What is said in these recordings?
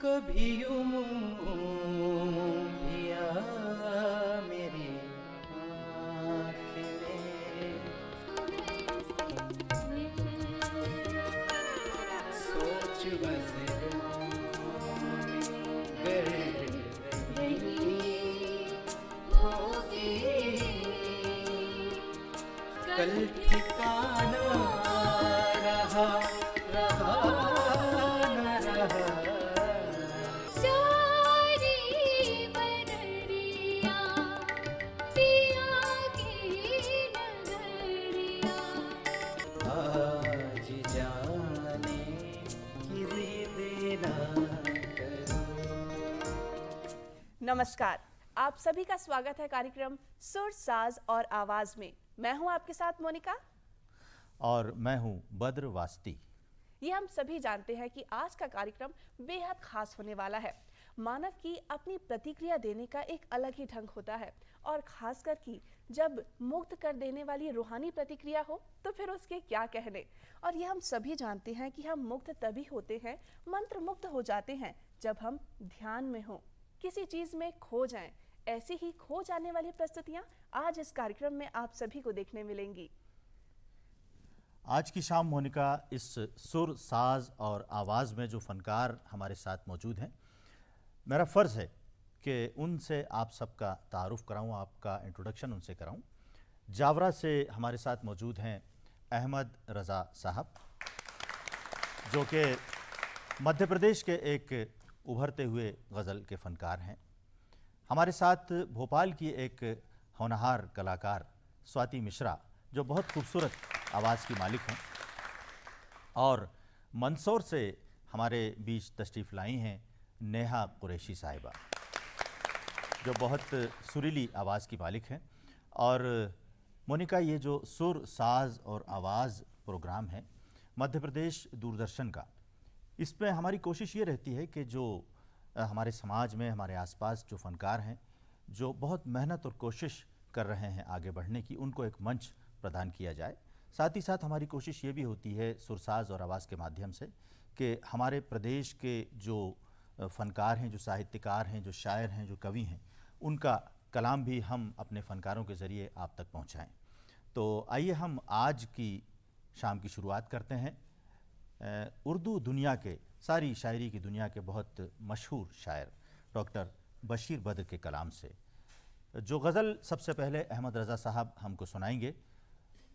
कभी यूं भी आ मेरी आँख में, सोच वज़रों में गर रही होगी, कल ठिकाना रहा न रहा। आज जाने की ज़िद ना करो। नमस्कार, आप सभी का स्वागत है कार्यक्रम सुर साज और आवाज में। मैं हूं आपके साथ मोनिका और मैं हूं बद्र वास्ती। ये हम सभी जानते हैं कि आज का कार्यक्रम बेहद खास होने वाला है। मानव की अपनी प्रतिक्रिया देने का एक अलग ही ढंग होता है और खासकर कि जब मुग्ध कर देने वाली रूहानी प्रतिक्रिया हो तो फिर उसके क्या कहने। और ये हम सभी जानते हैं कि हम मुग्ध तभी होते हैं, मंत्र मुग्ध हो जाते हैं जब हम ध्यान में हों, किसी चीज में खो जाएं। ऐसी ही खो जाने वाली प्रस्तुतियां आज इस कार्यक्रम में आप सभी को देखने मिलेंगी। आज की शाम मोनिका इस सुर साज और आवाज़ में जो फनकार हमारे साथ मौजूद हैं, मेरा फ़र्ज़ है कि उनसे आप सबका तारुफ़ कराऊं, आपका इंट्रोडक्शन उनसे कराऊं। जावरा से हमारे साथ मौजूद हैं अहमद रज़ा साहब, जो कि मध्य प्रदेश के एक उभरते हुए गज़ल के फ़नकार हैं। हमारे साथ भोपाल की एक होनहार कलाकार स्वाति मिश्रा, जो बहुत खूबसूरत आवाज़ की मालिक हैं, और मंदसौर से हमारे बीच तशरीफ़ लाई हैं नेहा कुरैशी साहिबा, जो बहुत सुरीली आवाज़ की मालिक हैं। और मोनिका, ये जो सुर साज और आवाज़ प्रोग्राम है मध्य प्रदेश दूरदर्शन का, इसमें हमारी कोशिश ये रहती है कि जो हमारे समाज में हमारे आसपास जो फ़नकार हैं, जो बहुत मेहनत और कोशिश कर रहे हैं आगे बढ़ने की, उनको एक मंच प्रदान किया जाए। साथ ही साथ हमारी कोशिश ये भी होती है सुरसाज और आवाज़ के माध्यम से कि हमारे प्रदेश के जो फ़नकार हैं, जो साहित्यकार हैं, जो शायर हैं, जो कवि हैं, उनका कलाम भी हम अपने फ़नकारों के ज़रिए आप तक पहुँचाएँ। तो आइए हम आज की शाम की शुरुआत करते हैं उर्दू दुनिया के, सारी शायरी की दुनिया के बहुत मशहूर शायर डॉक्टर बशीर बद्र के कलाम से। जो गज़ल सबसे पहले अहमद रज़ा साहब हमको सुनाएंगे,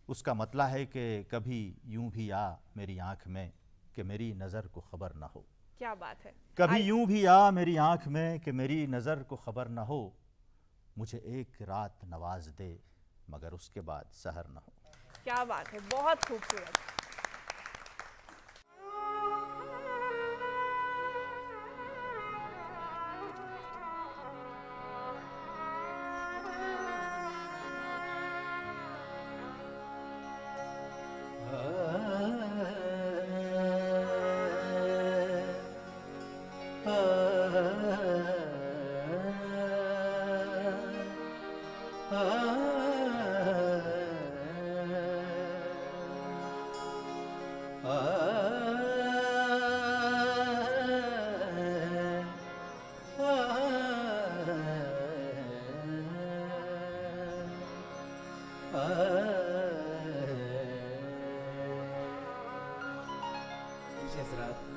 उसका मतला है कि कभी यूं भी आ मेरी आँख में कि मेरी नज़र को ख़बर ना हो। क्या बात है। कभी यूं भी आ मेरी आँख में कि मेरी नज़र को ख़बर ना हो, मुझे एक रात नवाज दे मगर उसके बाद सहर ना हो। क्या बात है, बहुत खूबसूरत।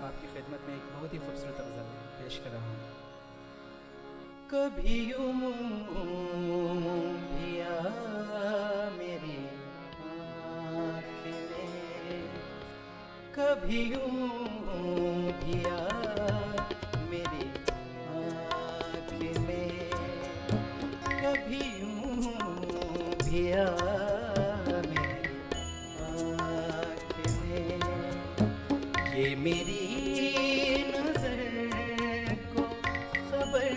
आपकी खिदमत में एक बहुत ही खूबसूरत गज़ल पेश कर रहा हूँ। कभी यूं भी आ मेरी आँख में, कभी यूं भी आ मेरी आँख में, कभी यूं भी आ मेरी आँख में, ये मेरी नज़र को खबर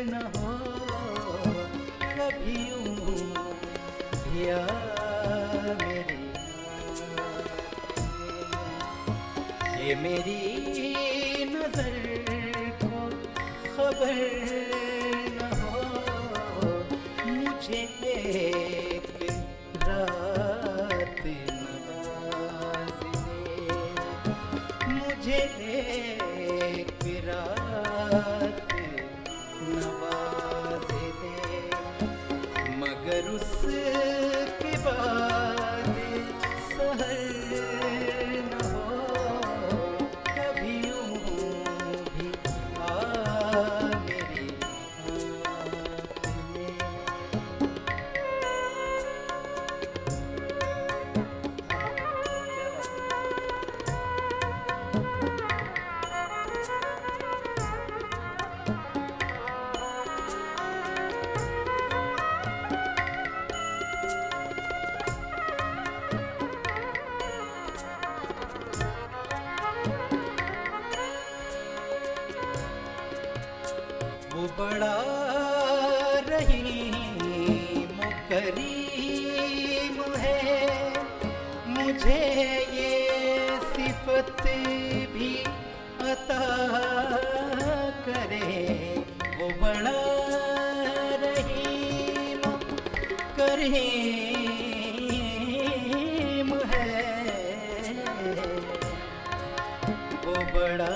न हो, कभी यूं भी आ मेरी आँख में, ये मेरी नज़र को खबर न हो, मुझे एक रात नवाज़ दे, मुझे एक रात नवाज़ दे, मगर उसके बाद सहर न हो कभी यूं भी आ मेरी आँख में। वो बड़ा रहीम करीम है, मुझे ये सिफत भी अता करे। वो बड़ा रहीम करीम है, वो बड़ा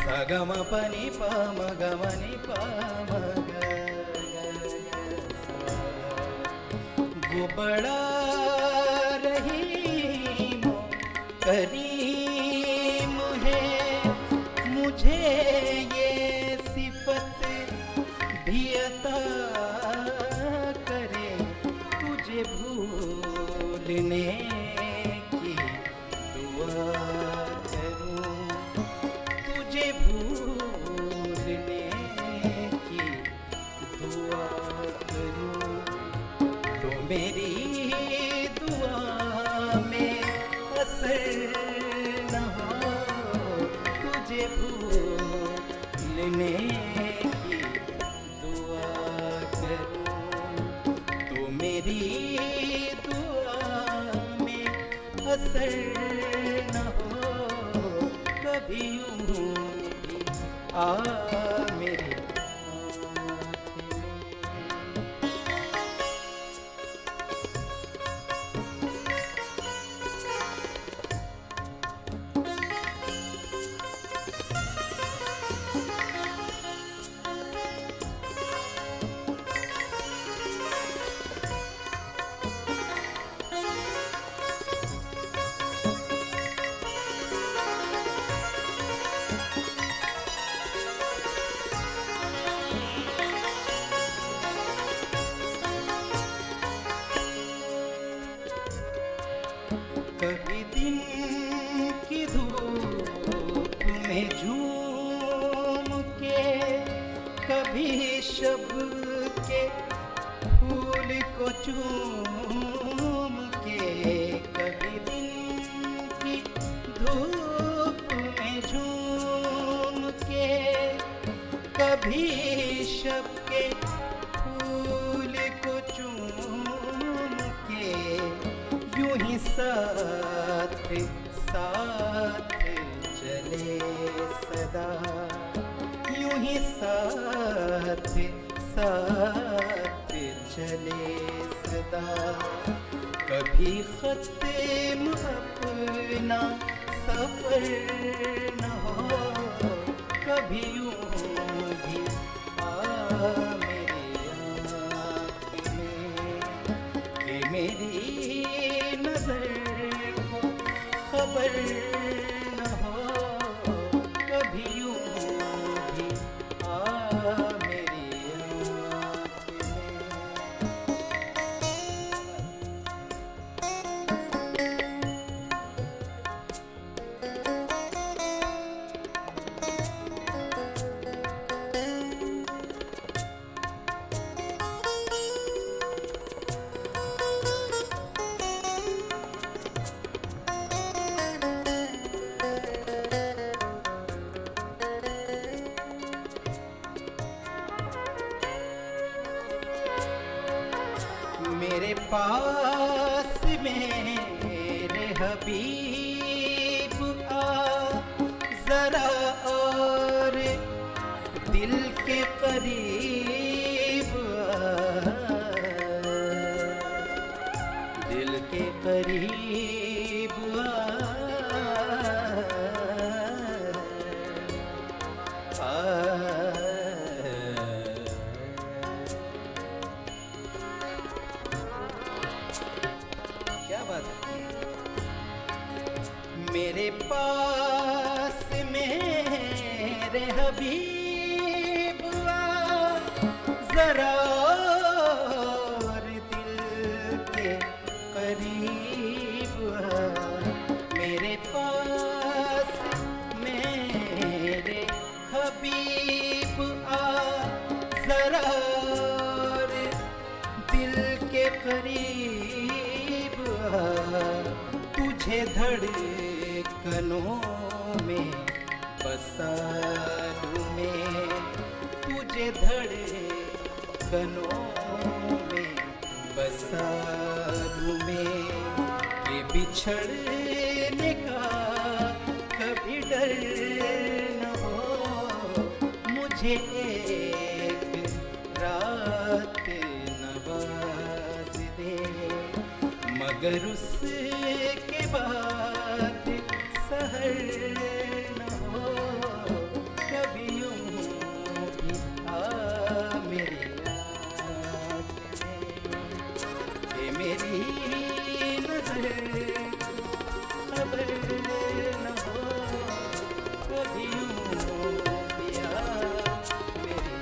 सगम पनी पम गमनि पम ग वो बड़ा रहीम करीम है, मुझे ये सिफत भी अता करे। तुझे भूलने की दुआ करूं, तुझे भूलने की दुआ करूं, तो मेरी दुआ में असर न हो। तुझे भूलने की दुआ करूं, तो मेरी दुआ में असर न हो कभी यूं भी आ मेरी आँख में। कभी दिन की धूप में झूम के, कभी शब के फूल को चूम के। कभी दिन की धूप में झूम के, कभी शब के फूल को चूम के। यूं ही साथ साथ चले सदा, यूं ही साथ साथ चले सदा। कभी खत्म अपना सफर न हो, कभी यूं भी आ मेरी आँख में कि मेरी नजर को खबर न हो। कभी यूं भी आ मेरी आँख में। मेरे पास मेरे हबीब आ, जरा और दिल के करीब आ। दिल के करीब क्या बात है। मेरे पास मेरे हबीब जरा और दिल के करीब मेरे पास मेरे हबीब जरा और दिल के करीब तुझे धड़कनों में बसा लूं मैं, तुझे धड़कनों में बसा लूं मैं, कि बिछड़ने का कभी डर न हो, मुझे एक रात नवाज दे, मगर उसके बाद सहर न हो, कभी यूं भी आ मेरी आँख में, कि मेरी नजर खबर न हो, कभी यूं भी आ मेरी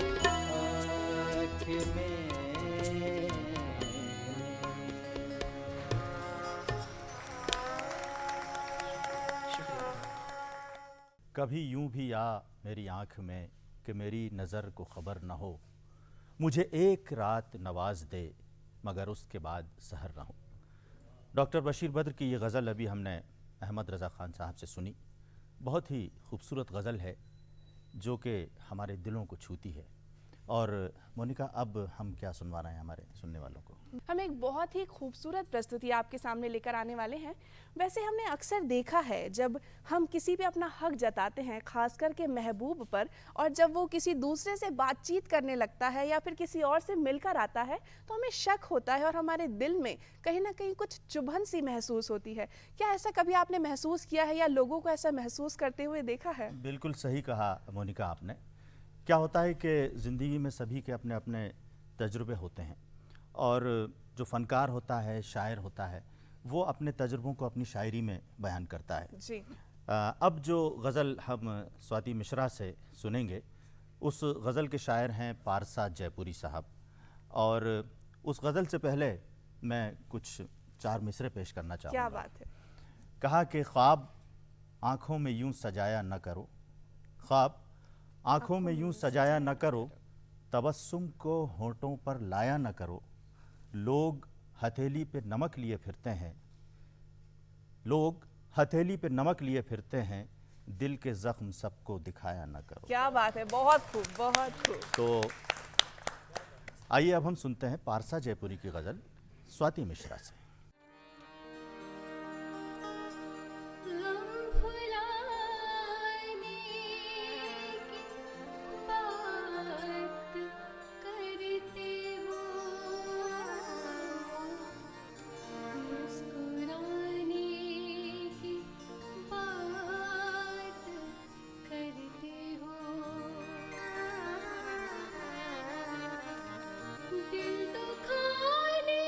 आँख में। कभी यूं भी आ मेरी आँख में कि मेरी नज़र को ख़बर न हो, मुझे एक रात नवाज दे मगर उसके बाद सहर न हो। डॉक्टर बशीर बद्र की ये गज़ल अभी हमने अहमद रज़ा ख़ान साहब से सुनी। बहुत ही खूबसूरत गज़ल है जो कि हमारे दिलों को छूती है। और मोनिका, अब हम क्या सुनवा रहे हैं हमारे सुनने वालों को? हम एक बहुत ही खूबसूरत प्रस्तुति आपके सामने लेकर आने वाले हैं। वैसे हमने अक्सर देखा है जब हम किसी पे अपना हक जताते हैं, खास करके महबूब पर, और जब वो किसी दूसरे से बातचीत करने लगता है या फिर किसी और से मिलकर आता है तो हमें शक होता है और हमारे दिल में कहीं ना कहीं कुछ चुभन सी महसूस होती है। क्या ऐसा कभी आपने महसूस किया है या लोगों को ऐसा महसूस करते हुए देखा है? बिल्कुल सही कहा मोनिका आपने। क्या होता है कि ज़िंदगी में सभी के अपने अपने तजुर्बे होते हैं, और जो फ़नकार होता है, शायर होता है, वो अपने तजुर्बों को अपनी शायरी में बयान करता है जी। अब जो गज़ल हम स्वाति मिश्रा से सुनेंगे, उस गज़ल के शायर हैं पारसा जयपुरी साहब। और उस गज़ल से पहले मैं कुछ 4 मिसरे पेश करना चाहूँगा। क्या बात है। कहा कि ख्वाब आँखों में यूं सजाया न करो, ख्वाब आँखों में यूं सजाया न करो, तबस्सुम को होंठों पर लाया न करो, लोग हथेली पे नमक लिए फिरते हैं, लोग हथेली पे नमक लिए फिरते हैं, दिल के ज़ख्म सबको दिखाया न करो। क्या बात है, बहुत खूब, बहुत खूब। तो आइए अब हम सुनते हैं पारसा जयपुरी की गज़ल स्वाति मिश्रा से। दिल दुखाने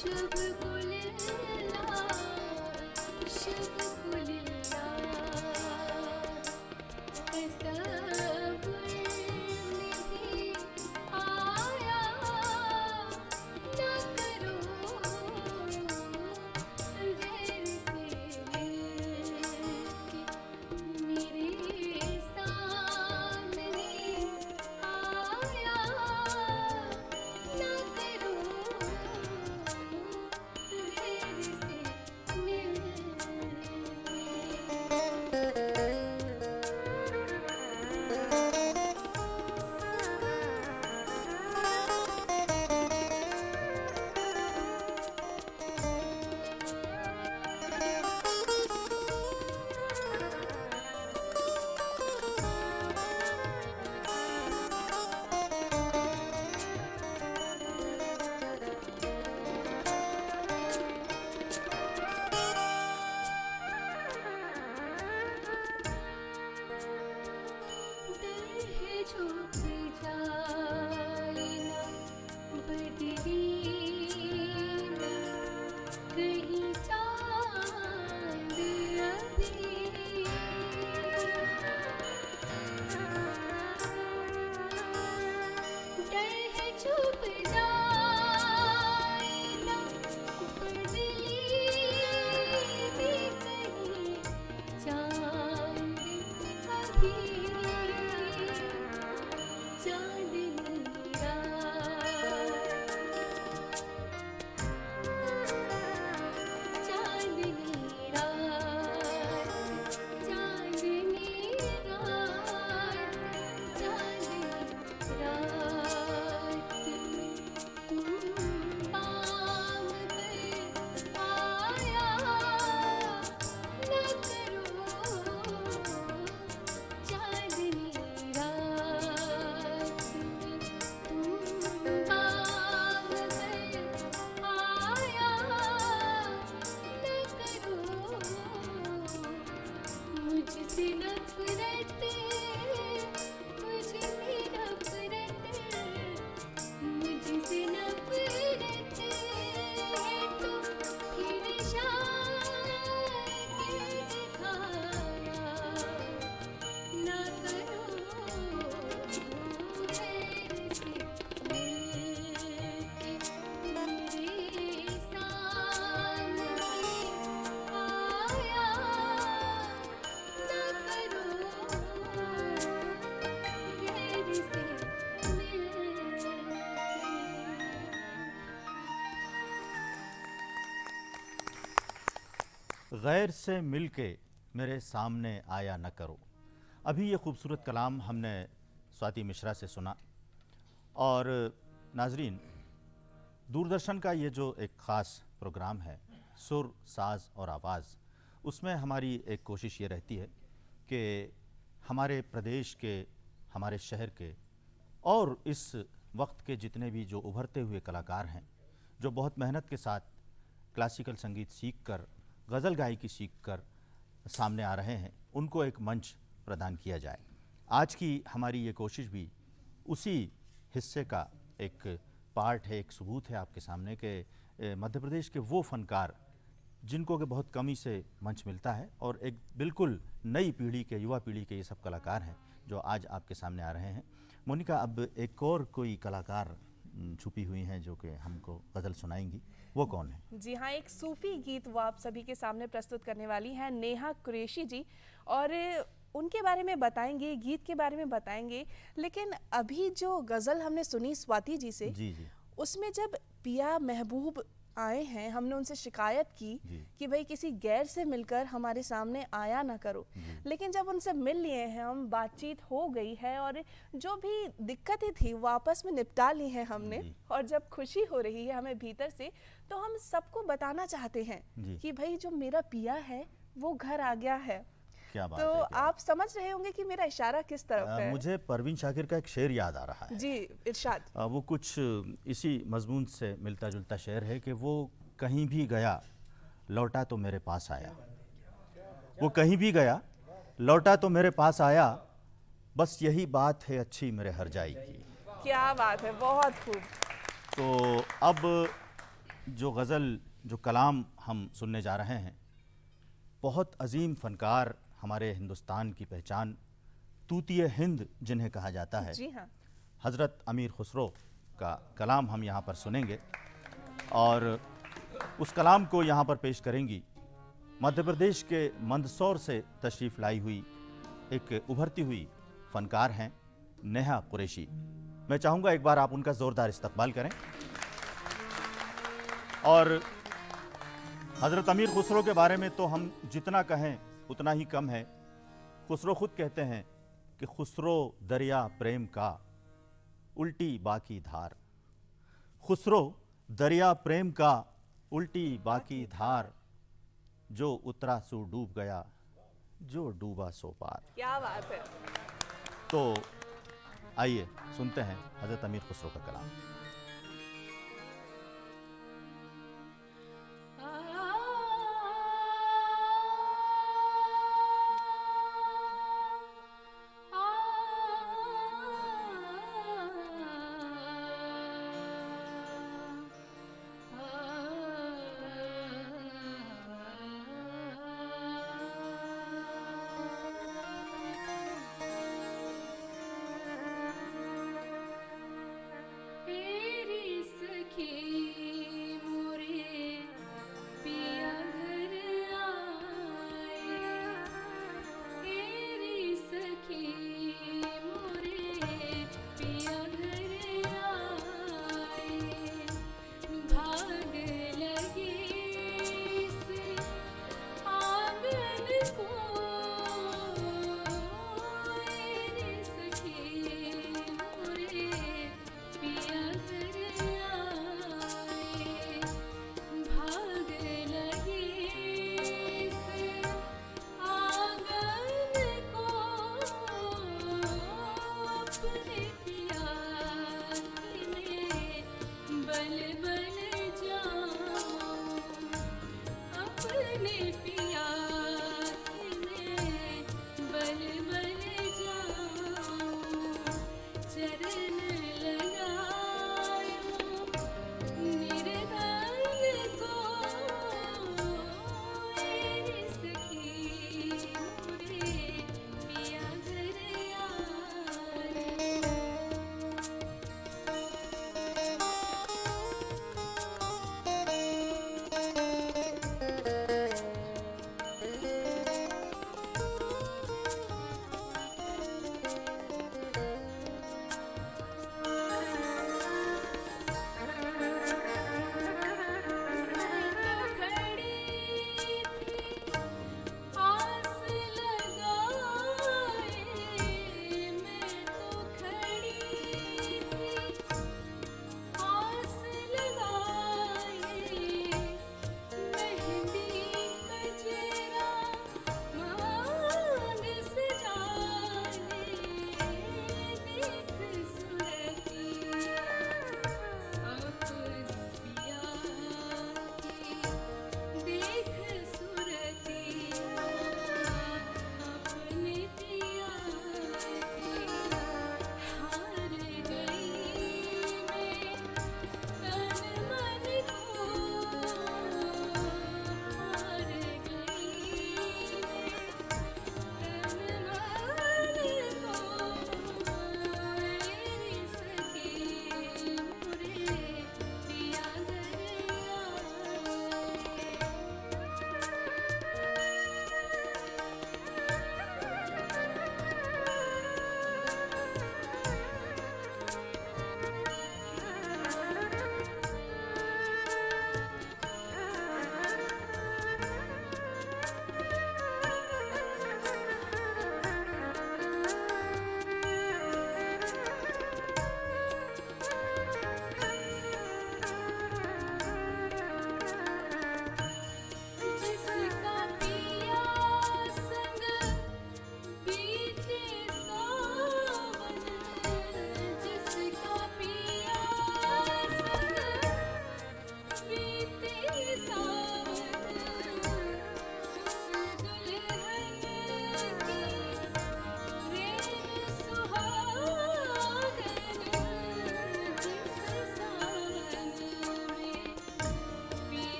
शुभ कुलिल्ला शुभ कुलिल्ला तसव्वुर में भी आया न करो गैर से मिलके मेरे सामने आया न करो गैर से डर है छुप जाए ना बदली में कहीं चांद अभी डर है छुप जाए ना बदली में कहीं चांद अभी चांदनी रात चांदनी रात चांदनी रात चांदनी रात में तुम पाम पर आया न करो चांदनी रात में तुम पाम पर आया न करो मुझसे नफरत मुझसे नफरत मुझसे नफरत है तो फिर शायद दिखाया ना करो गैर से मिलके मेरे सामने आया ना करो गैर से मिलके गैर से मिलके मेरे सामने आया न करो। अभी ये खूबसूरत कलाम हमने स्वाति मिश्रा से सुना। और नाजरीन, दूरदर्शन का ये जो एक ख़ास प्रोग्राम है सुर साज और आवाज़, उसमें हमारी एक कोशिश ये रहती है कि हमारे प्रदेश के, हमारे शहर के और इस वक्त के जितने भी जो उभरते हुए कलाकार हैं, जो बहुत मेहनत के साथ क्लासिकल संगीत सीखकर, गज़ल गायकी सीखकर सामने आ रहे हैं, उनको एक मंच प्रदान किया जाए। आज की हमारी ये कोशिश भी उसी हिस्से का एक पार्ट है, एक सबूत है आपके सामने कि मध्य प्रदेश के वो फनकार जिनको कि बहुत कमी से मंच मिलता है, और एक बिल्कुल नई पीढ़ी के, युवा पीढ़ी के ये सब कलाकार हैं जो आज आपके सामने आ रहे हैं। मोनिका, अब एक और कोई कलाकार छुपी हुई हैं जो कि हमको गज़ल सुनाएंगी, वो कौन है? जी हाँ, एक सूफी गीत वो आप सभी के सामने प्रस्तुत करने वाली हैं नेहा कुरैशी जी, और उनके बारे में बताएंगे, गीत के बारे में बताएंगे। लेकिन अभी जो गज़ल हमने सुनी स्वाति जी से, जी जी उसमें जब पिया महबूब आए हैं, हमने उनसे शिकायत की जी। कि भाई किसी गैर से मिलकर हमारे सामने आया ना करो, लेकिन जब उनसे मिल लिए हैं हम, बातचीत हो गई है और जो भी दिक्कतें थी वो आपस में निपटा ली हैं हमने, जी। और जब खुशी हो रही है हमें भीतर से, तो हम सबको बताना चाहते हैं जी। कि भाई जो मेरा पिया है वो घर आ गया है। क्या बात तो है, क्या आप समझ रहे होंगे कि मेरा इशारा किस तरफ है। मुझे परवीन शाकिर का एक शेर याद आ रहा है। जी, इरशाद। वो कुछ इसी मजमून से मिलता जुलता शेर है कि वो कहीं भी गया लौटा तो मेरे पास आया, वो कहीं भी गया लौटा तो मेरे पास आया, बस यही बात है अच्छी मेरे हर जाई की। क्या बात है, बहुत खूब। तो अब जो गज़ल, जो कलाम हम सुनने जा रहे हैं, बहुत अजीम फ़नकार, हमारे हिंदुस्तान की पहचान, तूतिए हिंद जिन्हें कहा जाता है, जी हाँ। हज़रत अमीर खुसरो का कलाम हम यहाँ पर सुनेंगे। और उस कलाम को यहाँ पर पेश करेंगी मध्य प्रदेश के मंदसौर से तशरीफ़ लाई हुई एक उभरती हुई फ़नकार हैं नेहा कुरैशी। मैं चाहूँगा एक बार आप उनका ज़ोरदार इस्तकबाल करें। और हज़रत अमीर खुसरो के बारे में तो हम जितना कहें उतना ही कम है। खुसरो खुद कहते हैं कि खुसरो दरिया प्रेम का, उल्टी बाकी धार। खुसरो दरिया प्रेम का, उल्टी बाकी धार, जो उतरा सो डूब गया, जो डूबा सो पार। क्या बात है। तो आइए सुनते हैं हज़रत अमीर खुसरो का कलाम। ए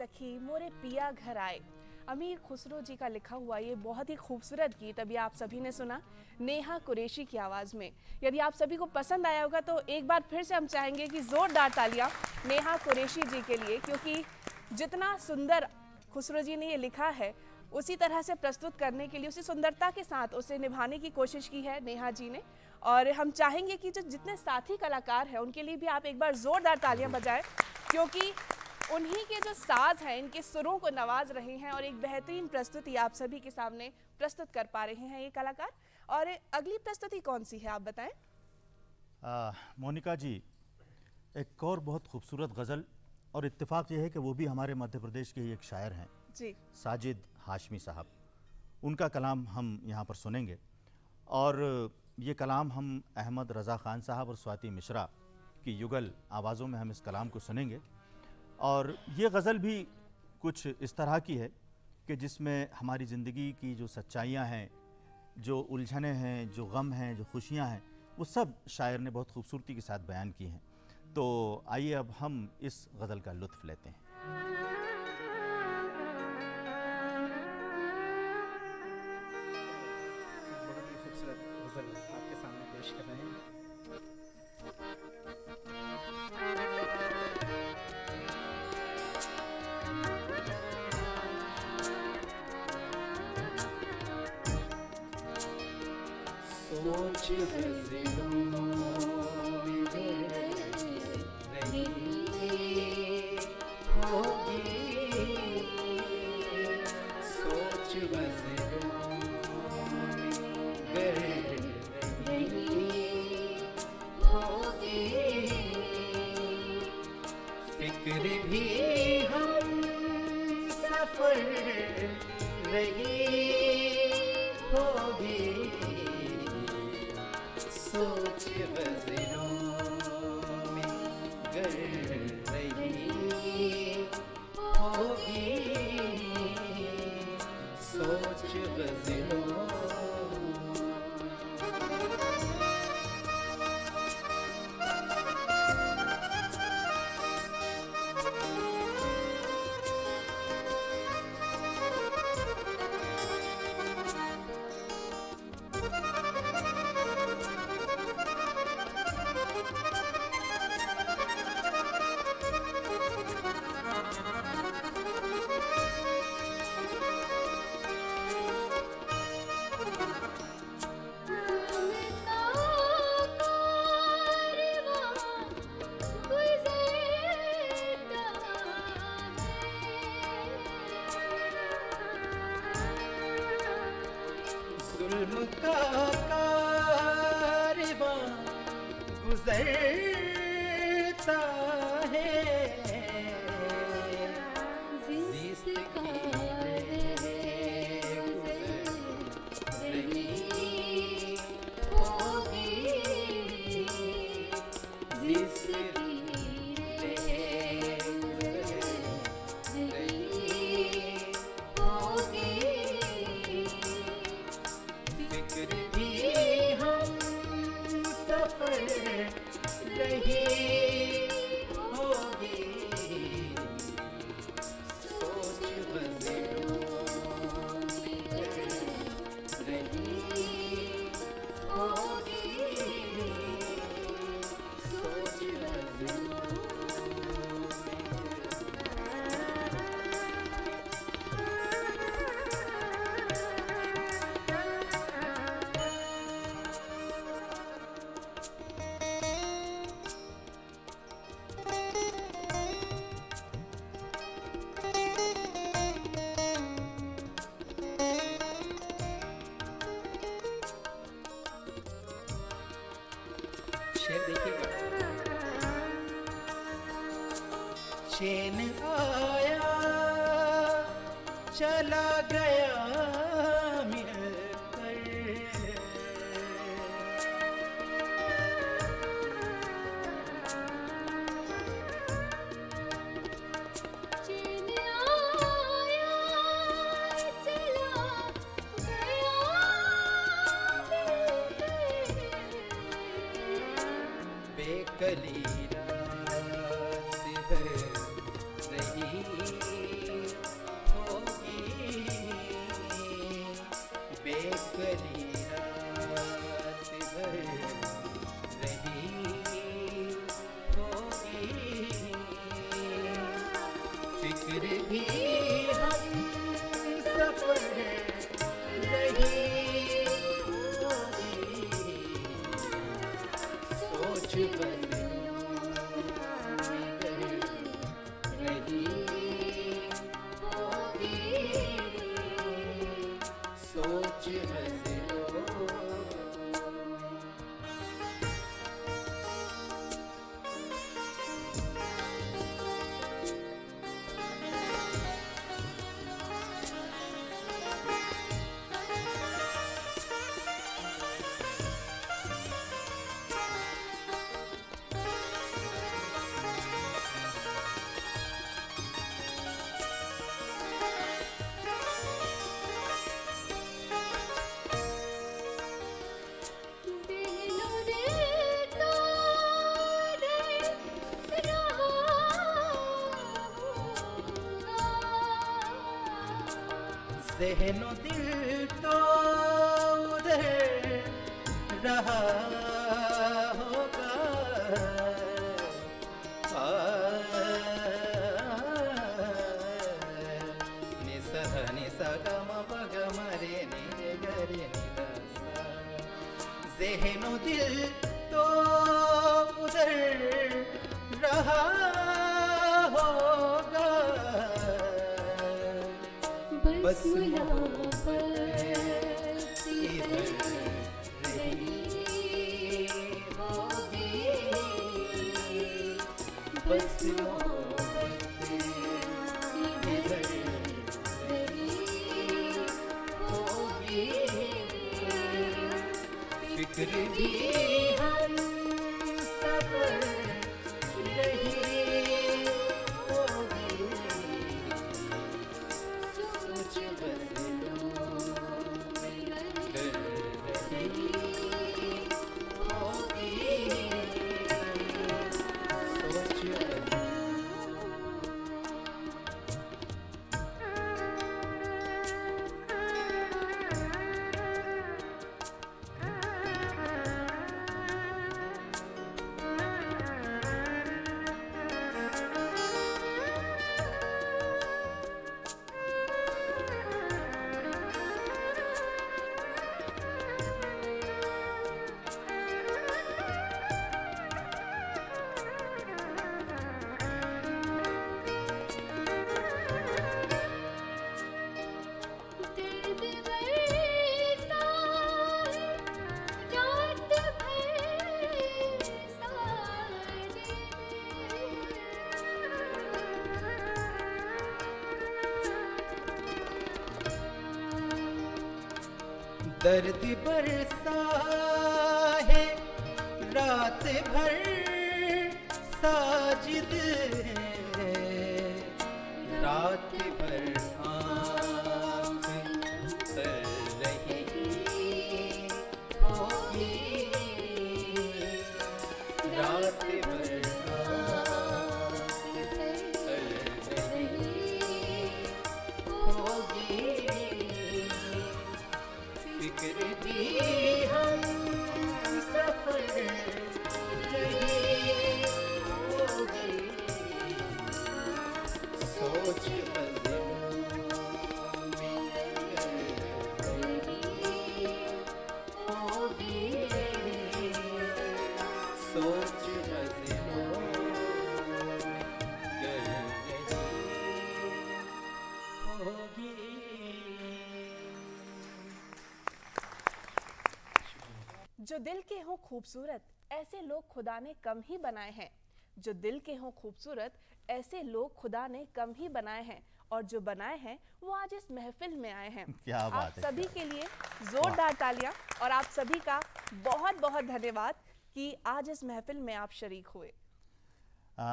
सखी मोरे पिया घर आए। अमीर खुसरो जी का लिखा हुआ ये बहुत ही खूबसूरत गीत अभी आप सभी ने सुना नेहा कुरैशी की आवाज़ में। यदि आप सभी को पसंद आया होगा तो एक बार फिर से हम चाहेंगे कि ज़ोरदार तालियां नेहा कुरैशी जी के लिए, क्योंकि जितना सुंदर खुसरो जी ने ये लिखा है उसी तरह से प्रस्तुत करने के लिए, उसी सुंदरता के साथ उसे निभाने की कोशिश की है नेहा जी ने। और हम चाहेंगे कि जो जितने साथी कलाकार हैं उनके लिए भी आप एक बार ज़ोरदार तालियां बजाएं, क्योंकि उन्हीं के जो साज हैं इनके सुरों को नवाज रहे हैं और एक बेहतरीन प्रस्तुति आप सभी के सामने प्रस्तुत कर पा रहे हैं ये कलाकार। और अगली प्रस्तुति कौन सी है आप बताएं? मोनिका जी, एक और बहुत खूबसूरत गज़ल, और इत्तेफाक ये है कि वो भी हमारे मध्य प्रदेश के ही एक शायर हैं जी, साजिद हाशमी साहब। उनका कलाम हम यहाँ पर सुनेंगे, और ये कलाम हम अहमद रज़ा ख़ान साहब और स्वाति मिश्रा की युगल आवाज़ों में हम इस कलाम को सुनेंगे। और ये गज़ल भी कुछ इस तरह की है कि जिसमें हमारी ज़िंदगी की जो सच्चाइयाँ हैं, जो उलझने हैं, जो गम हैं, जो खुशियाँ हैं, वो सब शायर ने बहुत खूबसूरती के साथ बयान की हैं। तो आइए अब हम इस गज़ल का लुत्फ़ लेते हैं। बहुत ही खूबसूरत गज़ल आपके सामने पेश कर रहे हैं। सोच गज़लों में रही होगी, सोच गज़लों में रही होगी, फिक्र भी हम सफ़र रही होगी, सोच गज़लों में गर रही होगी, सोच गज़लों। जुल्म का कारवां गुज़रता है, ज़िस्त का रही होगी, ज़िस्त शेर देखिएगा। चैन आया चला गया मिलकर, चैन आया चला गया बेकली रात भर रही सोच बदलो में कर रही होगी, सोच बदलो ज़हनो दिल तो उधर रहा होगा, నిసహ నిసగమ పగమ రే ని గరే ని దస ज़हनो दिल तो उधर रहा होगा, बस मोहब्बत इधर रही होगी, बस मोहब्बत इधर रही होगी, फिक्र भी हम सफर रही होगी, सोच बदलो कर रही होगी, सोच बदलो दर्द बरसा रात भर दर्द बरसा है रात भर साजिद है, रात भर आँख तर रही होगी, रात भर आँख तर रही होगी, फिक्र भी हम सफर रही होगी, सोच बदलो में कर रही होगी, सोच बदलो में कर रही होगी। जो दिल के हों खूबसूरत ऐसे लोग खुदा ने कम ही बनाए हैं, जो दिल के हों खूबसूरत ऐसे लोग खुदा ने कम ही बनाए हैं, और जो बनाए हैं वो आज इस महफिल में आए हैं। क्या आप बात है, सभी के लिए जोरदार तालियां और आप सभी का बहुत बहुत धन्यवाद कि आज इस महफिल में आप शरीक हुए।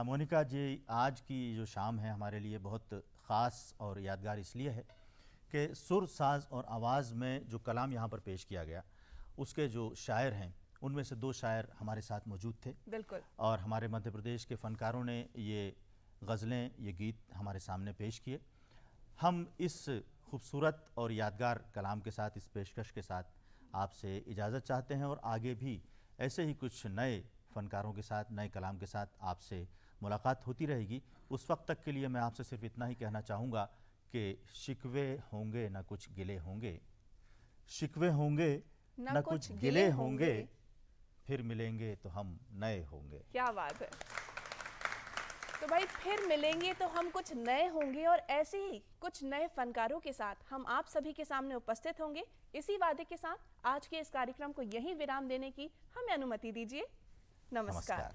मोनिका जी, आज की जो शाम है हमारे लिए बहुत ख़ास और यादगार इसलिए है कि सुर, साज और आवाज़ में जो कलाम यहाँ पर पेश किया गया, उसके जो शायर हैं उनमें से दो शायर हमारे साथ मौजूद थे, बिल्कुल। और हमारे मध्य प्रदेश के फ़नकारों ने ये गज़लें, ये गीत हमारे सामने पेश किए। हम इस खूबसूरत और यादगार कलाम के साथ, इस पेशकश के साथ आपसे इजाज़त चाहते हैं, और आगे भी ऐसे ही कुछ नए फ़नकारों के साथ, नए कलाम के साथ आपसे मुलाकात होती रहेगी। उस वक्त तक के लिए मैं आपसे सिर्फ इतना ही कहना चाहूँगा कि शिकवे होंगे न कुछ गिले होंगे, शिकवे होंगे न कुछ गिले होंगे, फिर मिलेंगे तो हम नए होंगे। क्या बात है। तो भाई फिर मिलेंगे तो हम कुछ नए होंगे और ऐसे ही कुछ नए फनकारों के साथ हम आप सभी के सामने उपस्थित होंगे। इसी वादे के साथ आज के इस कार्यक्रम को यहीं विराम देने की हमें अनुमति दीजिए। नमस्कार।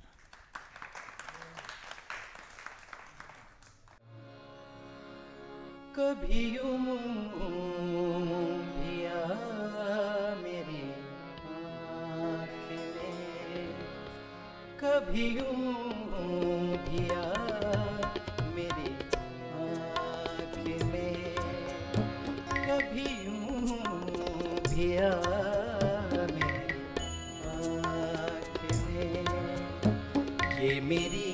कभी यूं भी आ मेरी आँख में, कभी यूं भी आ मेरी आँख में, कभी यूं भी आ मेरी आँख में, ये मेरी